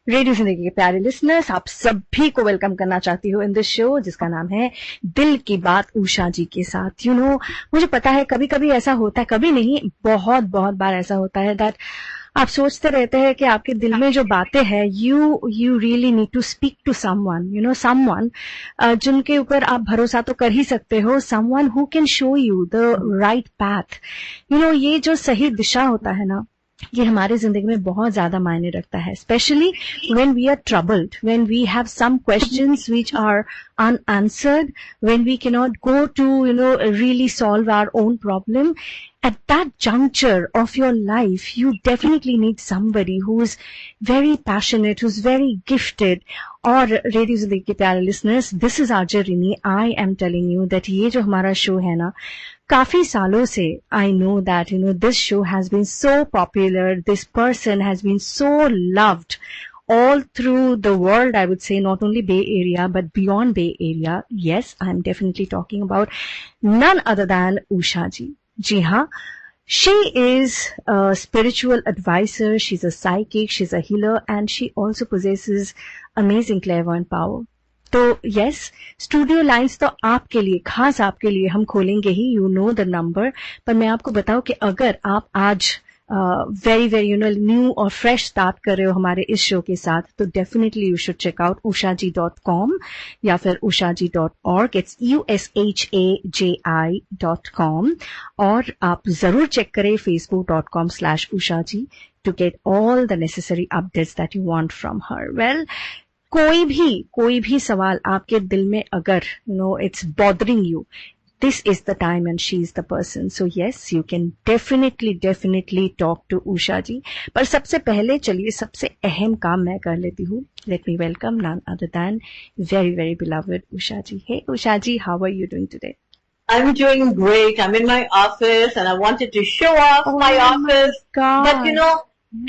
Radio जिंदगी के प्यारे लिसनर्स, आप सभी को वेलकम करना चाहती हूँ इन दिस शो जिसका नाम है दिल की बात उषा जी के साथ। मुझे पता है कभी कभी ऐसा होता है, कभी नहीं बहुत बहुत बार ऐसा होता है दैट आप सोचते रहते हैं कि आपके दिल में जो बातें हैं you really need to speak to someone, someone जिनके ऊपर आप भरोसा तो कर ही सकते हो, someone who can show you the right path. ये जो सही दिशा होता है ना, ये हमारे जिंदगी में बहुत ज्यादा मायने रखता है, specially when we are troubled, when we have some questions which are unanswered, when we cannot go to really solve our own problem. At that juncture of your life, you definitely need somebody who is very passionate, who's very gifted. और radio जिंदगी के प्यारे listeners, this is RJ Rini. I am telling you that ये जो हमारा show है ना, काफी सालों से I know that this show has been so popular, this person has been so loved all through the world, I would say, not only Bay Area but beyond Bay Area. Yes, I'm definitely talking about none other than Usha ji. Ji haan, she is a spiritual advisor, she's a psychic, she's a healer, and she also possesses amazing clairvoyant power. तो yes, studio lines तो आपके लिए, खास आपके लिए हम खोलेंगे ही, you know the number. पर मैं आपको बताऊं कि अगर आप आज वेरी वेरी न्यू और फ्रेश स्टार्ट कर रहे हो हमारे इस शो के साथ, तो definitely you should check out ushaji.com या फिर ushaji.org. It's ushaji.com. और आप जरूर चेक करें facebook.com/ushaji to get all the necessary updates that you want from her. Well, कोई भी सवाल आपके दिल में अगर it's bothering you, this is the time and she is the person. So yes, you can definitely talk to Usha ji. पर सबसे पहले चलिए सबसे अहम काम मैं कर लेती हूँ. Let me welcome none other than very very beloved Usha ji. Hey Usha ji, how are you doing today? I'm doing great. I'm in my office and I wanted to show off my office. God. But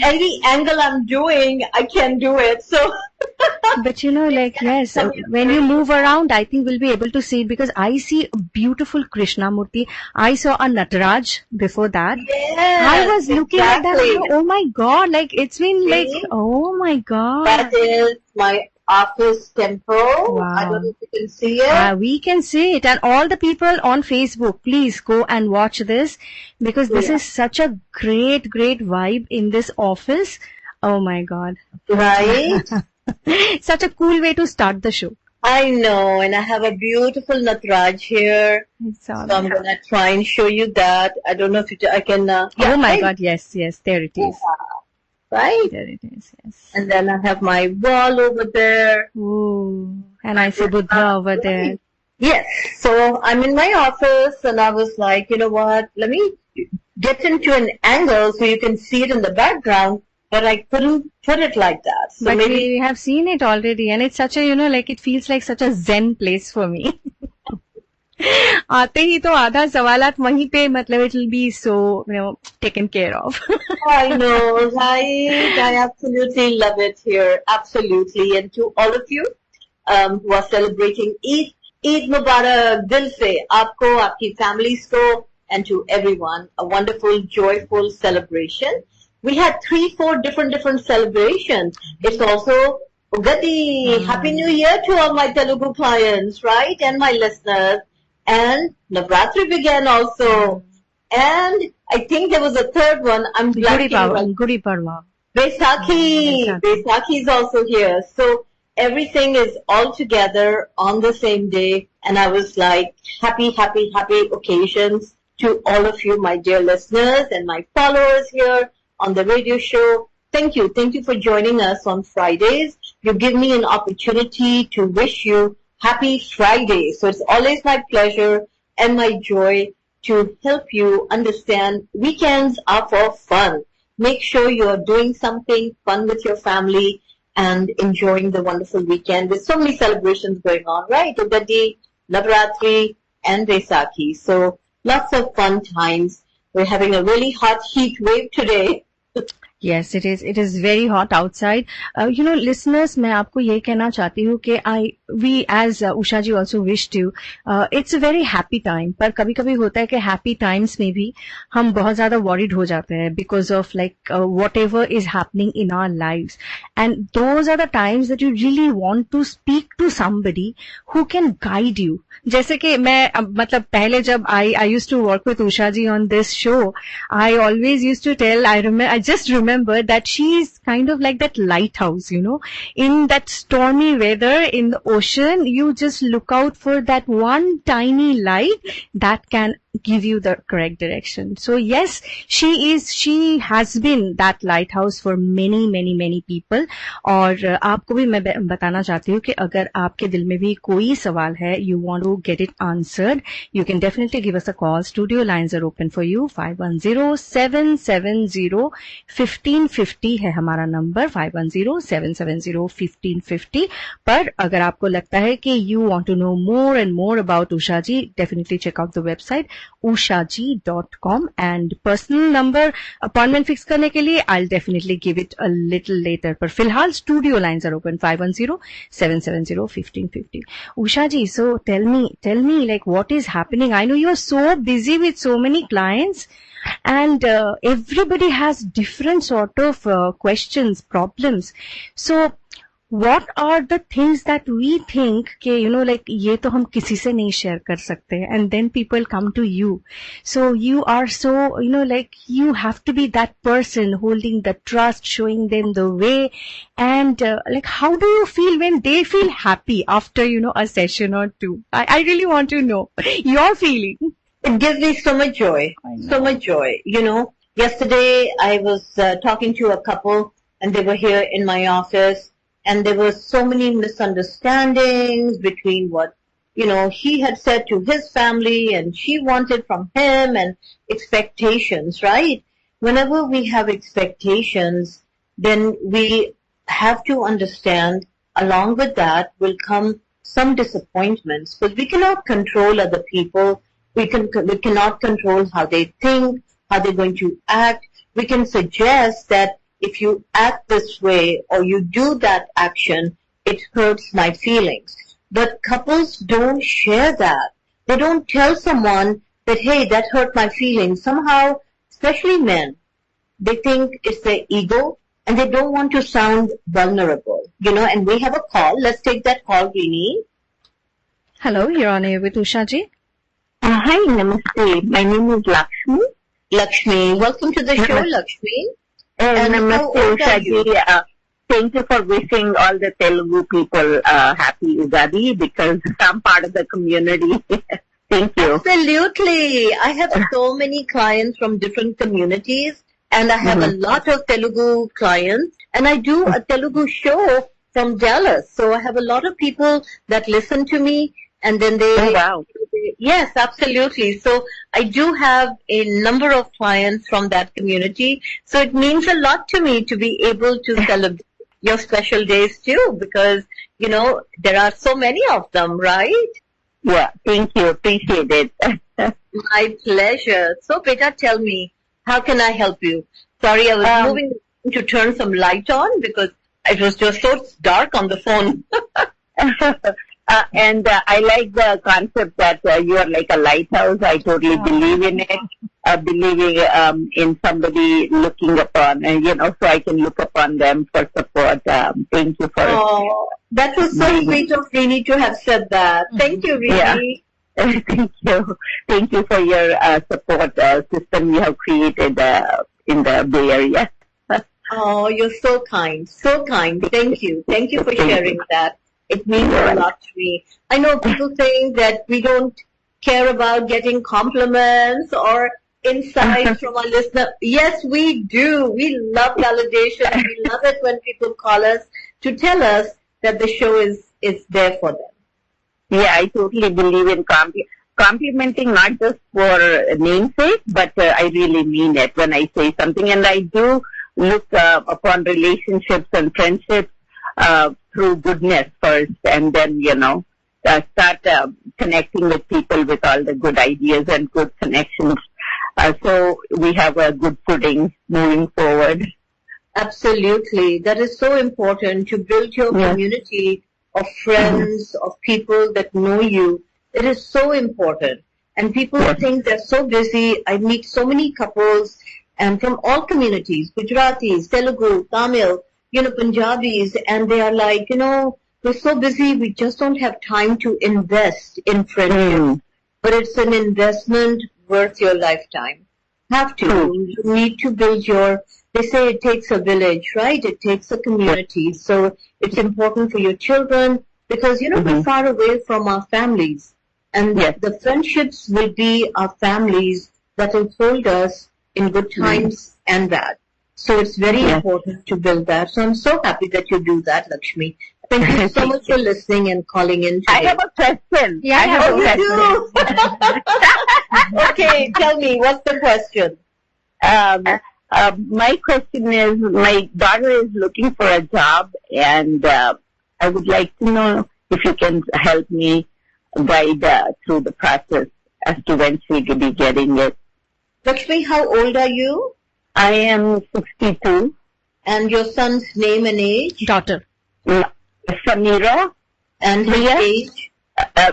any angle I'm doing, I can do it. So but yes, when you move around, I think we'll be able to see it, because I see a beautiful Krishna Murti. I saw a Nataraj before that. Yes, I was looking at that. Oh my God, like it's been like, oh my God. That is my office temple. Wow. I don't know if you can see it. We can see it. And all the people on Facebook, please go and watch this, because this is such a great vibe in this office. Oh my God. Right? Such a cool way to start the show. I know, and I have a beautiful Nataraj here. So I'm going to try and show you that. I don't know if I can... oh my God, yes, there it is. Yeah. Right? There it is, yes. And then I have my wall over there. Ooh, and I see Buddha over there. Yes. So I'm in my office and I was like, you know what? Let me get into an angle so you can see it in the background. But I couldn't put it like that. So but maybe we have seen it already, and it's such a, like it feels like such a zen place for me. आते ही तो आधा सवालात वहीं पे, मतलब it will be so, taken care of. I know, right? I absolutely love it here. Absolutely. And to all of you who are celebrating Eid Mubarak, dil se, aapko, aapki families ko, and to everyone, a wonderful, joyful celebration. We had 3-4 different celebrations. It's also Ugadi. Happy New Year to all my Telugu clients, right? And my listeners. And Navratri began also. And I think there was a third one. I'm Gudi Padwa. Baisakhi is also here. So everything is all together on the same day. And I was like, happy occasions to all of you, my dear listeners and my followers here on the radio show. Thank you for joining us on Fridays. You give me an opportunity to wish you happy Friday. So it's always my pleasure and my joy to help you understand weekends are for fun. Make sure you are doing something fun with your family and enjoying the wonderful weekend with so many celebrations going on, right? Ugadi, Navratri and Baisakhi. So lots of fun times. We're having a really hot heat wave today. Yes, it is. It is very hot outside. Listeners, मैं आपको ये कहना चाहती हूँ कि we as Usha ji also wish to. It's a very happy time. पर कभी-कभी होता है कि happy times में भी हम बहुत ज़्यादा worried हो जाते हैं because of whatever is happening in our lives. And those are the times that you really want to speak to somebody who can guide you. जैसे कि मैं मतलब पहले जब I used to work with Usha ji on this show, I always used to tell, I just remember that she is kind of like that lighthouse, in that stormy weather in the ocean, you just look out for that one tiny light that can give you the correct direction. So yes, she has been that lighthouse for many people. और आपको भी मैं बताना चाहती हूँ कि अगर आपके दिल में भी कोई सवाल है, you want to get it answered, you can definitely give us a call. Studio lines are open for you. 510-770-1550 है हमारा नंबर, 510-770-1550. पर अगर आपको लगता है कि you want to know more and more about Usha ji, definitely check out the website ushaji.com and personal number appointment fix करने के लिए I'll definitely give it a little later. पर फिलहाल studio lines are open 510-770-1550. Usha ji, so tell me like what is happening. I know you are so busy with so many clients and everybody has different sort of questions, problems. So what are the things that we think कि ये तो हम किसी से नहीं share कर सकते, and then people come to you. So you are so, you have to be that person holding the trust, showing them the way, and how do you feel when they feel happy after, a session or two? I really want to know your feeling. It gives me so much joy, so much joy. Yesterday I was talking to a couple and they were here in my office. And there were so many misunderstandings between what, he had said to his family and she wanted from him, and expectations, right? Whenever we have expectations, then we have to understand along with that will come some disappointments, because we cannot control other people. We cannot control how they think, how they're going to act. We can suggest that if you act this way or you do that action, it hurts my feelings. But couples don't share that. They don't tell someone that, hey, that hurt my feelings. Somehow, especially men, they think it's their ego and they don't want to sound vulnerable, and we have a call. Let's take that call, Rini. Hello, you're on air with Usha ji. Hi, namaste. My name is Lakshmi. Lakshmi, welcome to the show, Lakshmi. And namaste, Usha ji. Thank you for wishing all the Telugu people happy Ugadi, because I'm part of the community. Thank you. Absolutely. I have so many clients from different communities, and I have a lot of Telugu clients, and I do a Telugu show from Dallas. So I have a lot of people that listen to me, and then they... Oh, wow. Yes, absolutely. So I do have a number of clients from that community. So it means a lot to me to be able to celebrate your special days too, because, there are so many of them, right? Yeah, thank you. Appreciate it. My pleasure. So, Beta, tell me, how can I help you? Sorry, I was moving to turn some light on because it was just so dark on the phone. And I like the concept that you are like a lighthouse. I totally believe in it. Believing in somebody looking upon, so I can look upon them for support. Thank you for... Oh, that was so sweet of Rini to have said that. Thank you, Rini. Yeah. Thank you. Thank you for your support system you have created in the Bay Area. Oh, you're so kind. So kind. Thank you. Thank you for sharing that. It means a lot to me. I know people think that we don't care about getting compliments or insights from our listener. Yes, we do. We love validation. We love it when people call us to tell us that the show is there for them. Yeah, I totally believe in complimenting, not just for namesake, but I really mean it when I say something. And I do look upon relationships and friendships through goodness first, and then, start connecting with people with all the good ideas and good connections. So we have a good footing moving forward. Absolutely. That is so important to build your Yes. community of friends, of people that know you. It is so important. And people Yes. think they're so busy. I meet so many couples and from all communities, Gujaratis, Telugu, Tamil, Punjabis, and they are like, we're so busy, we just don't have time to invest in friendship. Mm. But it's an investment worth your lifetime. Have to. True. You need to build they say it takes a village, right? It takes a community. So it's important for your children because, we're far away from our families. And Yes. the friendships will be our families that will hold us in good times and bad. So it's very Yes. important to build that. So I'm so happy that you do that, Lakshmi. Thank you so much for listening and calling in today. I have a question. Yeah, I have Oh, a you question. do? Okay, tell me, what's the question? My question is, my daughter is looking for a job, and I would like to know if you can help me guide through the process as to when she will be getting it. Lakshmi, how old are you? I am 62. And your son's name and age? Daughter. Samira, And his Priya? age?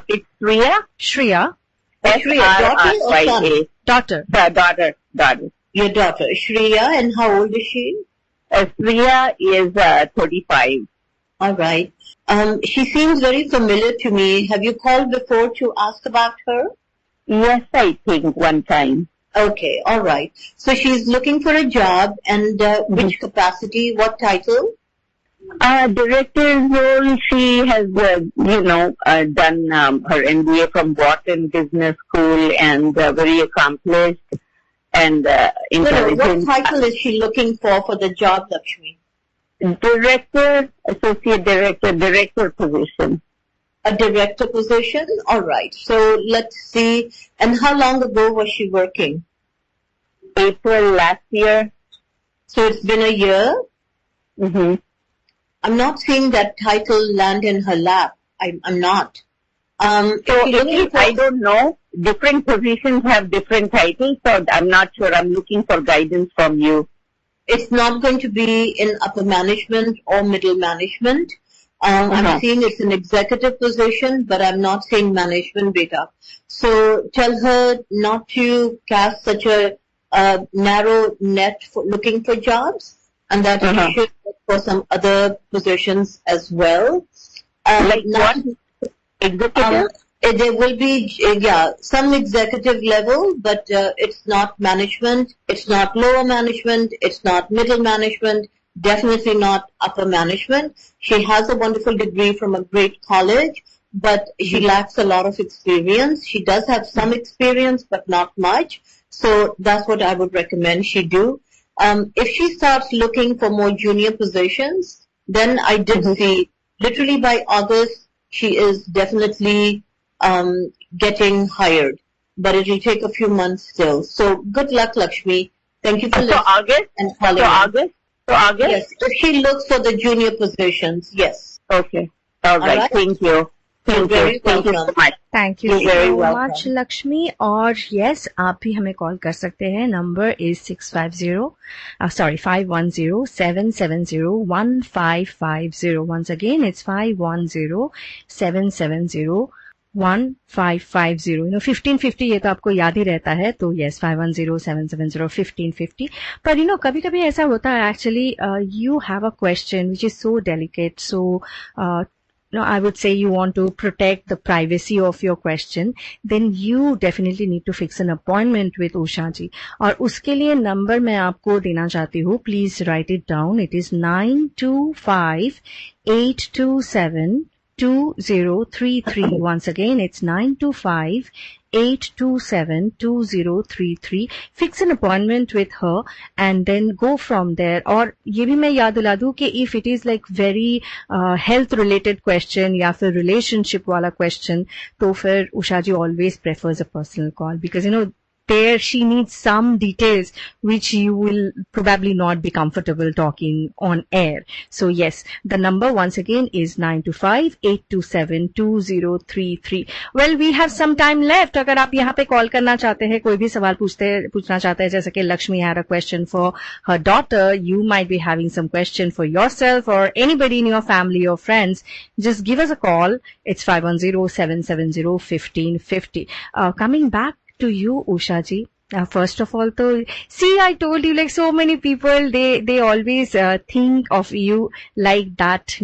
It's Priya. Shreya. Shreya, daughter or son? S-R-R-Y-A. Daughter. Daughter. Your daughter, Shreya, and how old is she? Priya is 35. All right. She seems very familiar to me. Have you called before to ask about her? Yes, I think one time. Okay, all right. So she's looking for a job, and which capacity, what title? Director's role, she has, done her MBA from Wharton Business School and very accomplished and No, intelligent. what title is she looking for the job, Lakshmi? Director, associate director position. A director position? All right. So let's see. And how long ago was she working? April last year. So it's been a year? Mm-hmm. I'm not seeing that title land in her lap. I'm not. So I don't know. Different positions have different titles, so I'm not sure. I'm looking for guidance from you. It's not going to be in upper management or middle management. I'm seeing it's an executive position, but I'm not seeing management beta. So tell her not to cast such a narrow net for looking for jobs, and that she should look for some other positions as well. Like what? Executive? There will be, some executive level, but it's not management, it's not lower management, it's not middle management, definitely not upper management. She has a wonderful degree from a great college, but she lacks a lot of experience. She does have some experience, but not much. So that's what I would recommend she do. If she starts looking for more junior positions, then I did see, literally by August, she is definitely getting hired, but it will take a few months still. So good luck, Lakshmi. Thank you for listening August? and calling. So August? Yes, if she looks for the junior positions, yes. Okay. All right. Thank you. You're very Thank you so welcome. much. Thank you You're very so welcome. Much Lakshmi. और yes, आप भी हमें call कर सकते हैं. Number is 510-770-1550. Once again, it's 510-770-1550. 1550 ये तो आपको याद ही रहता है, तो यस 510-770-1550. पर कभी कभी ऐसा होता है, actually you have a question which is so delicate, so I would say you want to protect the privacy of your question, then you definitely need to fix an appointment with Usha ji. और उसके लिए number मैं आपको देना चाहती हूँ. Please write it down. It is 925-827-2033. Once again, it's 925-827-2033. Fix an appointment with her and then go from there. और ये भी मैं याद दिला दूं कि if it is like very health related question या फिर relationship वाला question, तो फिर उषा जी always prefers a personal call, because there she needs some details which you will probably not be comfortable talking on air. So yes, the number once again is 925-827-2033. Well, we have some time left. अगर आप यहाँ पे call करना चाहते हैं, कोई भी सवाल पूछना चाहते हैं, जैसे कि Lakshmi had a question for her daughter, you might be having some question for yourself or anybody in your family or friends, just give us a call. It's 510-770-1550. Coming back to you, Usha ji. First of all, see, I told you, like, so many people, they always think of you like that,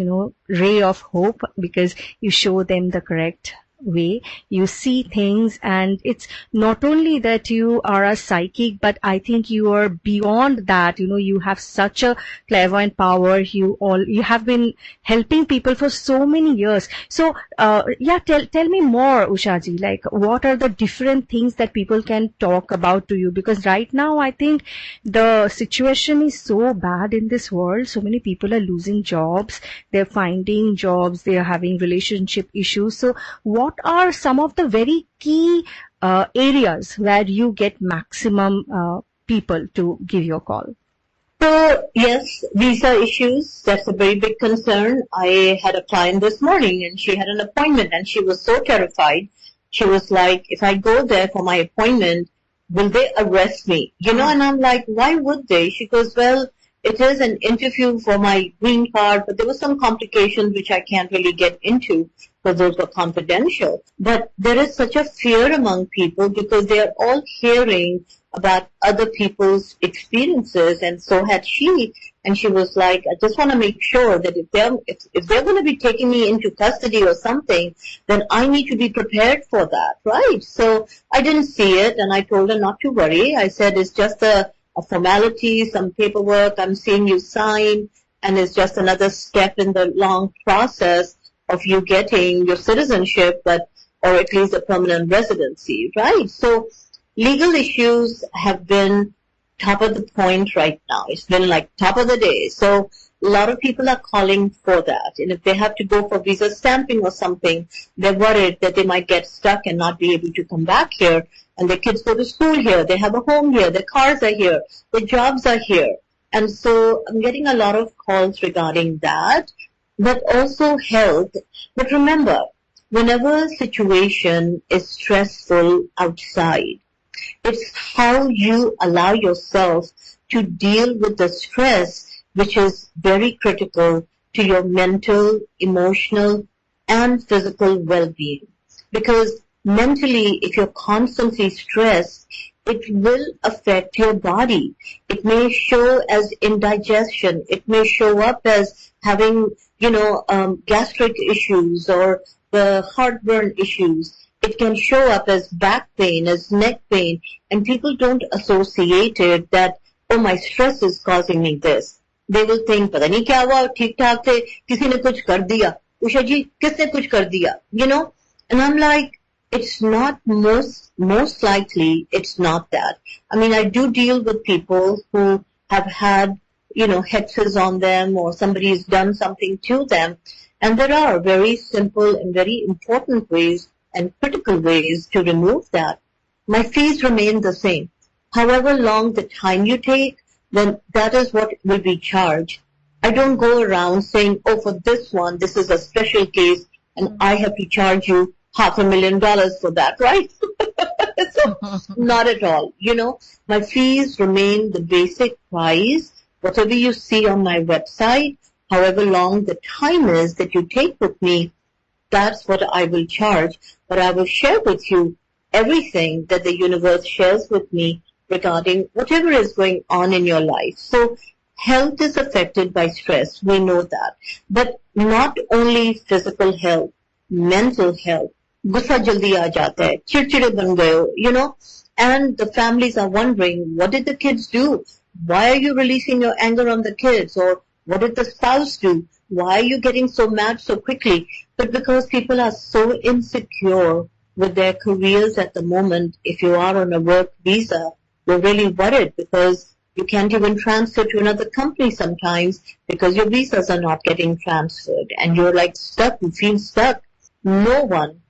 ray of hope, because you show them the correct way. You see things, and it's not only that you are a psychic, but I think you are beyond that. You have such a clairvoyant power. You have been helping people for so many years. So tell me more, Usha ji, like, what are the different things that people can talk about to you? Because right now I think the situation is so bad in this world. So many people are losing jobs, they're finding jobs, they're having relationship issues. So what are some of the very key areas where you get maximum people to give you a call? So, yes, visa issues, that's a very big concern. I had a client this morning and she had an appointment and she was so terrified. She was like, if I go there for my appointment, will they arrest me? And I'm like, why would they? She goes, well, it is an interview for my green card, but there were some complications which I can't really get into because those were confidential. But there is such a fear among people because they are all hearing about other people's experiences, and so had she. And she was like, I just want to make sure that if they're going to be taking me into custody or something, then I need to be prepared for that, right? So I didn't see it, and I told her not to worry. I said, it's just a formality, some paperwork I'm seeing you sign, and it's just another step in the long process of you getting your citizenship, or at least a permanent residency, right? So legal issues have been top of the point right now. It's been like top of the day. So a lot of people are calling for that. And if they have to go for visa stamping or something, they're worried that they might get stuck and not be able to come back here. And their kids go to school here. They have a home here. Their cars are here. Their jobs are here. And so I'm getting a lot of calls regarding that, but also health. But remember, whenever a situation is stressful outside, it's how you allow yourself to deal with the stress, which is very critical to your mental, emotional, and physical well-being. Because mentally, if you're constantly stressed, it will affect your body. It may show as indigestion. It may show up as having, gastric issues or the heartburn issues. It can show up as back pain, as neck pain, and people don't associate it that, oh, my stress is causing me this. They will think, pata nahi kya hua, theek thaak the, kisi ne kuch kar diya. Usha ji, kisne kuch kar diya? And I'm like, it's not most likely, it's not that. I mean, I do deal with people who have had, hexes on them or somebody's done something to them. And there are very simple and very important ways and critical ways to remove that. My fees remain the same. However long the time you take, then that is what will be charged. I don't go around saying, oh, for this one, this is a special case, and I have to charge you $500,000 for that, right? So, not at all. My fees remain the basic price. Whatever you see on my website, however long the time is that you take with me, that's what I will charge. But I will share with you everything that the universe shares with me regarding whatever is going on in your life. So health is affected by stress. We know that. But not only physical health, mental health. Gussa jaldi aa jata hai, chidchide ban gaye, and the families are wondering, what did the kids do? Why are you releasing your anger on the kids? Or what did the spouse do? Why are you getting so mad so quickly? But because people are so insecure with their careers at the moment, if you are on a work visa, you're really worried because you can't even transfer to another company sometimes because your visas are not getting transferred and you're like stuck, you feel stuck. No one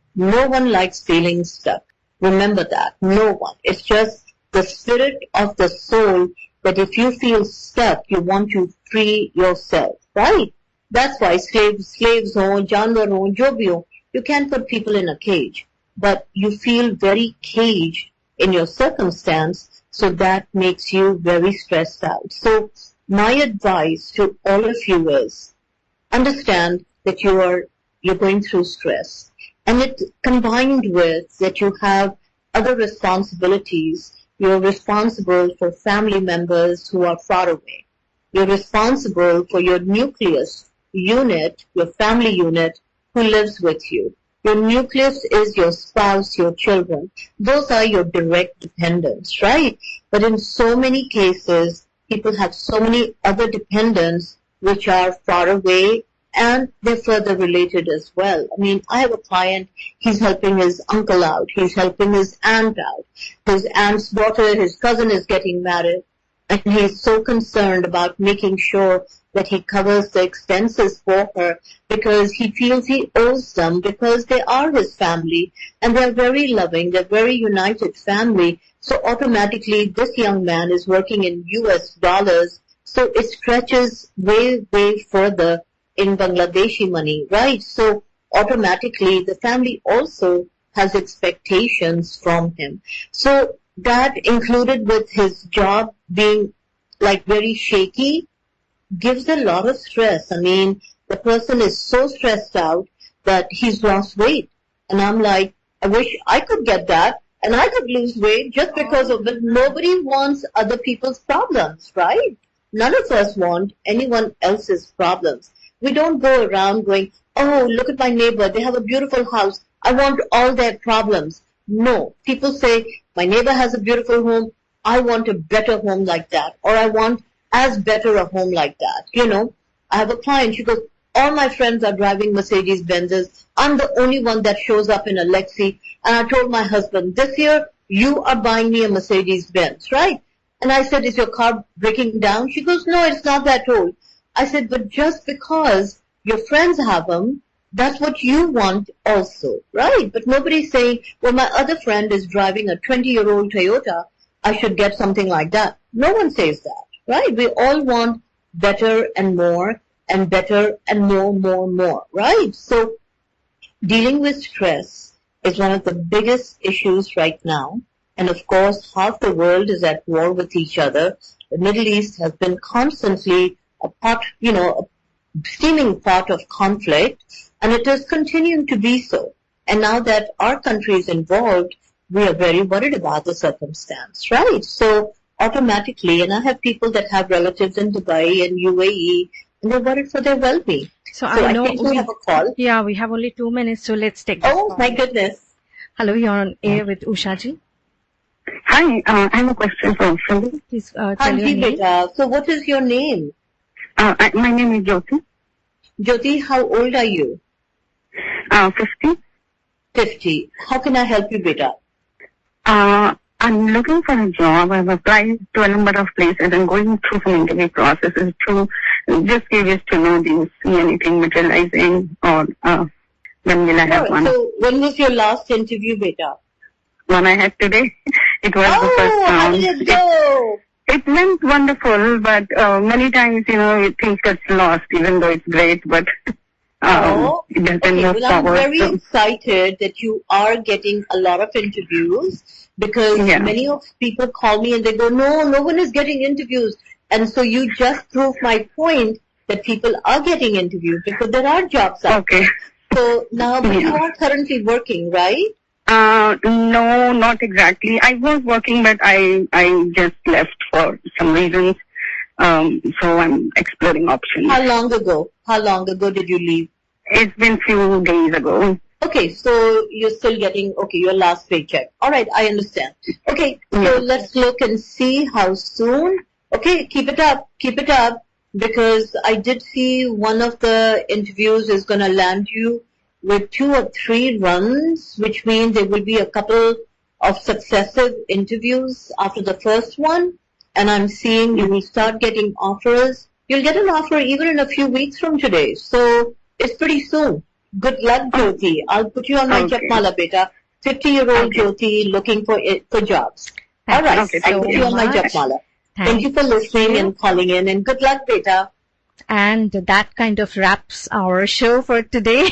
likes feeling stuck. Remember that. No one. It's just the spirit of the soul, that if you feel stuck, you want to free yourself, right? That's why slaves ho, janwar ho, jo bhi ho, you can't put people in a cage. But you feel very caged in your circumstance, so that makes you very stressed out. So my advice to all of you is, understand that you're going through stress. And it combined with that you have other responsibilities. You're responsible for family members who are far away. You're responsible for your nucleus unit, your family unit, who lives with you. Your nucleus is your spouse, your children. Those are your direct dependents, right? But in so many cases, people have so many other dependents which are far away, and they're further related as well. I mean, I have a client, he's helping his uncle out, he's helping his aunt out. His aunt's daughter, his cousin is getting married, and he's so concerned about making sure that he covers the expenses for her, because he feels he owes them, because they are his family and they're very loving, they're very united family. So automatically this young man is working in US dollars, so it stretches way, way further in Bangladeshi money, right? So automatically the family also has expectations from him. So that, included with his job being like very shaky, gives a lot of stress. I mean, the person is so stressed out that he's lost weight. And I'm like, I wish I could get that and I could lose weight just because of it. Nobody wants other people's problems, right? None of us want anyone else's problems. We don't go around going, oh, look at my neighbor, they have a beautiful house, I want all their problems. No, people say, my neighbor has a beautiful home, I want a better home like that, or I want as better a home like that. You know, I have a client, she goes, all my friends are driving Mercedes Benzes, I'm the only one that shows up in a Lexi, and I told my husband, this year you are buying me a Mercedes Benz, right? And I said, is your car breaking down? She goes, no, it's not that old. I said, but just because your friends have them, that's what you want also, right? But nobody's saying, well, my other friend is driving a 20-year-old Toyota, I should get something like that. No one says that, right? We all want better and more and better and more, right? So dealing with stress is one of the biggest issues right now. And of course, half the world is at war with each other. The Middle East has been constantly a steaming pot of conflict, and it is continuing to be so. And now that our country is involved, we are very worried about the circumstance, right? So automatically, and I have people that have relatives in Dubai and UAE, and they're worried for their well-being. So I know think we have a call. Yeah, we have only 2 minutes, so let's take this call. My goodness. Hello, you're on air with Ushaji. Hi, I have a question for Ushaji. Please tell your name. Beta. So what is your name? My name is Jyoti. Jyoti, how old are you? 50. 50. How can I help you, beta? I'm looking for a job. I've applied to a number of places and going through some interview processes to just curious to know, do you see anything materializing, or when will I have one? So when was your last interview, beta? One I had today. It was the first round. How did it go? It went wonderful, but many times, things get lost, even though it's great, but it doesn't move well, I'm forward. very excited that you are getting a lot of interviews, because many of people call me and they go, no one is getting interviews. And so you just proved my point that people are getting interviews because there are jobs out there. So now, but you are currently working, right? No, not exactly. I was working, but I just left for some reasons. So I'm exploring options. How long ago did you leave? It's been few days ago. Okay, so you're still getting, your last paycheck. All right, I understand. Okay, so let's look and see how soon. Okay, keep it up, because I did see one of the interviews is going to land you with 2 or 3 runs, which means there will be a couple of successive interviews after the first one, and I'm seeing you will start getting offers. You'll get an offer even in a few weeks from today, so it's pretty soon. Good luck, Jyoti. I'll put you on my Japmala, beta. 50-year-old Jyoti looking for jobs. All right. Okay, I'll put you on my much. japmala. Thank you for listening and calling in, and good luck, beta. And that kind of wraps our show for today.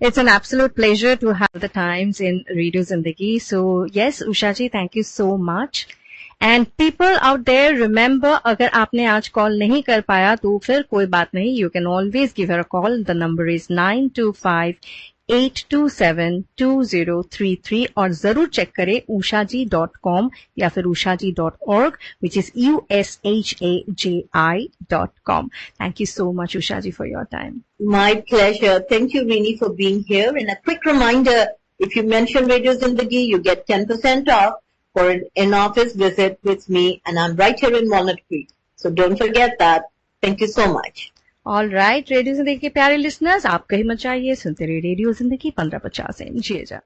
It's an absolute pleasure to have the times in Radio Zindagi. So yes, Usha ji, thank you so much. And people out there, remember, अगर आपने आज call नहीं कर पाया तो फिर कोई बात नहीं. You can always give her a call. The number is 925-827-2033 और जरूर चेक करें ushaji.com या फिर ushaji.org, which is ushaji.com. Thank you so much, Ushaji, for your time. My pleasure. Thank you, Rini, for being here. And a quick reminder, if you mention Radio Zindagi, you get 10% off for an in-office visit with me, and I'm right here in Walnut Creek. So don't forget that. Thank you so much. All right, radio जिंदगी के प्यारे listeners, आप कहीं मत जाइए, सुनते रहिए radio जिंदगी 1550 से। जी जा।